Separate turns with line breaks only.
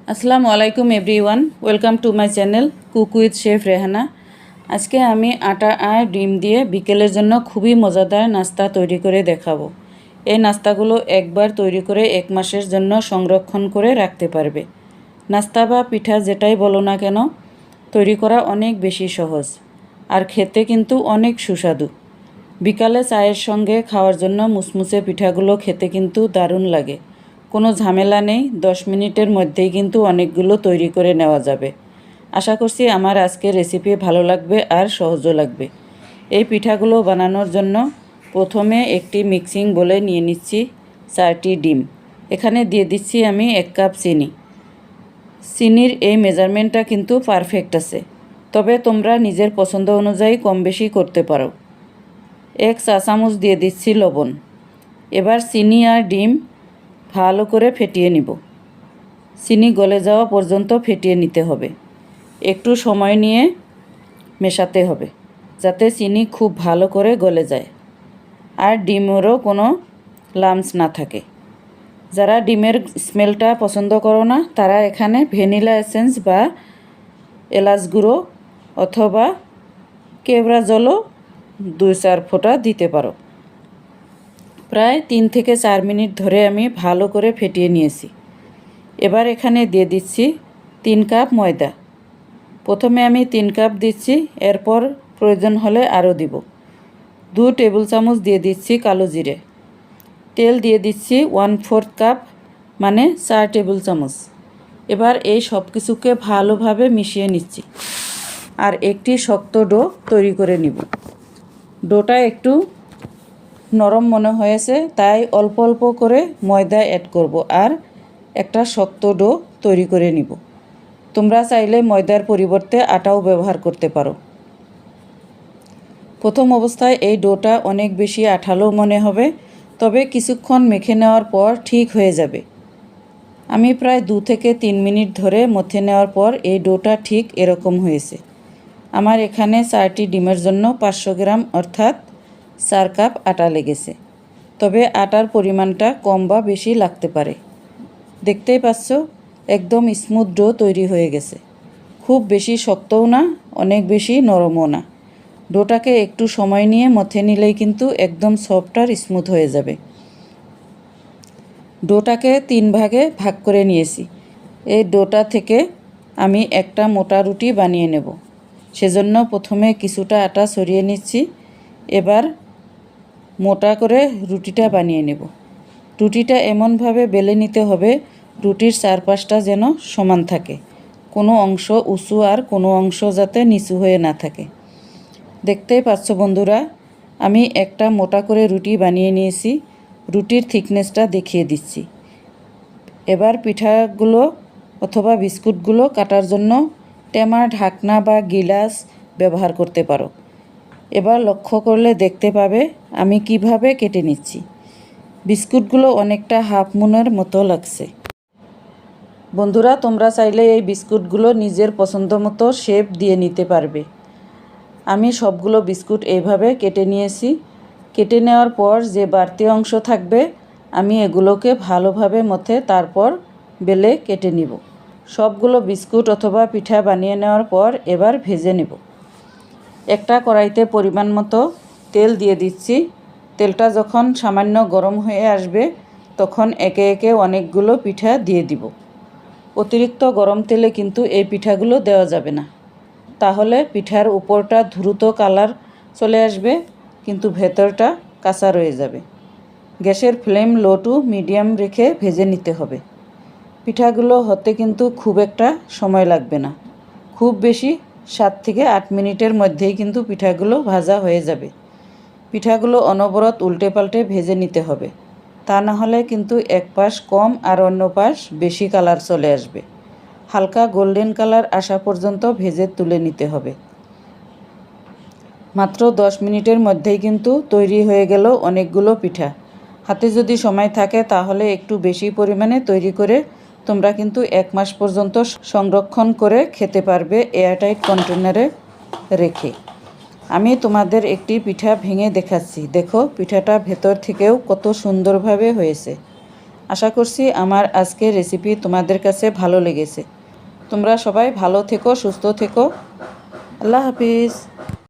আসসালামু আলাইকুম everyone, welcome to my channel cook with chef Rehana. আজকে আমি আটা আর ডিম দিয়ে বিকেলের জন্য খুবই মজাদার নাস্তা তৈরি করে দেখাবো। এই নাস্তাগুলো একবার তৈরি করে 1 মাসের জন্য সংরক্ষণ করে রাখতে পারবে। নাস্তা বা পিঠা যেটাই বলো না কেন, তৈরি করা অনেক বেশি সহজ আর খেতে কিন্তু অনেক সুস্বাদু। বিকালে চায়ের সঙ্গে খাওয়ার জন্য মুসমুসে পিঠাগুলো খেতে কিন্তু দারুণ লাগে। কোনো ঝামেলা নেই, 10 মিনিটের মধ্যেই কিন্তু অনেকগুলো তৈরি করে নেওয়া যাবে। আশা করছি আমার আজকের রেসিপি ভালো লাগবে আর সহজও লাগবে। এই পিঠাগুলো বানানোর জন্য প্রথমে একটি মিক্সিং বোলে নিয়ে নিচ্ছি 4টি ডিম। এখানে দিয়ে দিচ্ছি আমি 1 কাপ চিনি। চিনির এই মেজারমেন্টটা কিন্তু পারফেক্ট আছে, তবে তোমরা নিজের পছন্দ অনুযায়ী কম বেশি করতে পারো। 1 চা চামচ দিয়ে দিচ্ছি লবণ। এবার চিনি আর ডিম ভালো করে ফেটিয়ে নিব। চিনি গলে যাওয়া পর্যন্ত ফেটিয়ে নিতে হবে। একটু সময় নিয়ে মেশাতে হবে যাতে চিনি খুব ভালো করে গলে যায় আর ডিমেরও কোনো লাম্পস না থাকে। যারা ডিমের স্মেলটা পছন্দ করো না তারা এখানে ভ্যানিলা এসেন্স বা এলাচ গুঁড়ো অথবা কেওড়া জলও 2-4 ফোঁটা দিতে পারো। প্রায় 3 থেকে 4 মিনিট ধরে আমি ভালো করে ফেটিয়ে নিয়েছি। এবার এখানে দিয়ে দিচ্ছি 3 কাপ ময়দা। প্রথমে আমি 3 কাপ দিচ্ছি, এরপর প্রয়োজন হলে আরও দিব। 2 টেবিল চামচ দিয়ে দিচ্ছি কালো জিরে। তেল দিয়ে দিচ্ছি 1/4 কাপ মানে 4 টেবিল চামচ। এবার এই সব কিছুকে ভালোভাবে মিশিয়ে নিচ্ছি আর একটি শক্ত ডো তৈরি করে নিব। ডোটা একটু নরম মনে হয়েছে, তাই অল্প অল্প করে ময়দা অ্যাড করব আর একটা শক্ত ডো তৈরি করে নিব। তোমরা চাইলে ময়দার পরিবর্তে আটাও ব্যবহার করতে পারো। প্রথম অবস্থায় এই ডোটা অনেক বেশি আঠালো মনে হবে, তবে কিছুক্ষণ মেখে নেওয়ার পর ঠিক হয়ে যাবে। আমি প্রায় 2 থেকে 3 মিনিট ধরে মথে নেওয়ার পর এই ডোটা ঠিক এরকম হয়েছে। আমার এখানে 4টি ডিমের জন্য 500 গ্রাম অর্থাৎ 4 কাপ আটা লেগেছে, তবে আটার পরিমাণটা কম বা বেশি লাগতে পারে। দেখতেই পাচ্ছ একদম স্মুথ ডো তৈরি হয়ে গেছে। খুব বেশি শক্তও না, অনেক বেশি নরমও না। ডোটাকে একটু সময় নিয়ে মথে নিলেই কিন্তু একদম সফট আর স্মুথ হয়ে যাবে। ডোটাকে 3 ভাগে ভাগ করে নিয়েছি। এই ডোটা থেকে আমি একটা মোটা রুটি বানিয়ে নেব। সেজন্য প্রথমে কিছুটা আটা ছড়িয়ে নিচ্ছি। এবার মোটা করে রুটিটা বানিয়ে নেব। রুটিটা এমনভাবে বেলে নিতে হবে রুটির চারপাশটা যেন সমান থাকে, কোনো অংশ উঁচু আর কোনো অংশ যাতে নিচু হয়ে না থাকে। দেখতেই পাচ্ছ বন্ধুরা, আমি একটা মোটা করে রুটি বানিয়ে নিয়েছি। রুটির থিকনেসটা দেখিয়ে দিচ্ছি। এবার পিঠাগুলো অথবা বিস্কুটগুলো কাটার জন্য টেমা, ঢাকনা বা গিলাস ব্যবহার করতে পারো। এবার লক্ষ্য করলে দেখতে পাবে আমি কিভাবে কেটে নিচ্ছি। বিস্কুটগুলো অনেকটা হাফ মুনের মতো লাগছে। বন্ধুরা, তোমরা চাইলে এই বিস্কুটগুলো নিজের পছন্দ মতো শেপ দিয়ে নিতে পারবে। আমি সবগুলো বিস্কুট এইভাবে কেটে নিয়েছি। কেটে নেওয়ার পর যে বাড়তি অংশ থাকবে আমি এগুলোকে ভালোভাবে মথে তারপর বেলে কেটে নিব। সবগুলো বিস্কুট অথবা পিঠা বানিয়ে নেওয়ার পর এবার ভেজে নেব। একটা কড়াইতে পরিমাণ মতো তেল দিয়ে দিচ্ছি। তেলটা যখন সামান্য গরম হয়ে আসবে তখন একে একে অনেকগুলো পিঠা দিয়ে দিব। অতিরিক্ত গরম তেলে কিন্তু এই পিঠাগুলো দেওয়া যাবে না, তাহলে পিঠার উপরটা দ্রুত কালার চলে আসবে কিন্তু ভেতরটা কাঁচা রয়ে যাবে। গ্যাসের ফ্লেম লো টু মিডিয়াম রেখে ভেজে নিতে হবে। পিঠাগুলো হতে কিন্তু খুব একটা সময় লাগবে না, খুব বেশি 7 থেকে 8 মিনিটের মধ্যেই কিন্তু পিঠাগুলো ভাজা হয়ে যাবে। পিঠাগুলো অনবরত উল্টে পাল্টে ভেজে নিতে হবে, তা না হলে কিন্তু এক পাশ কম আর অন্য পাশ বেশি কালার চলে আসবে। হালকা গোল্ডেন কালার আসা পর্যন্ত ভেজে তুলে নিতে হবে। মাত্র 10 মিনিটের মধ্যেই কিন্তু তৈরি হয়ে গেল অনেকগুলো পিঠা। হাতে যদি সময় থাকে তাহলে একটু বেশি পরিমাণে তৈরি করে তোমরা কিন্তু 1 মাস পর্যন্ত সংরক্ষণ করে খেতে পারবে এয়ারটাইট কন্টেনারে রেখে। আমি তোমাদের একটি পিঠা ভেঙে দেখাচ্ছি। দেখো পিঠাটা ভেতর থেকেও কত সুন্দরভাবে হয়েছে। আশা করছি আমার আজকের রেসিপি তোমাদের কাছে ভালো লেগেছে। তোমরা সবাই ভালো থেকো, সুস্থ থেকো। আল্লাহ হাফিজ।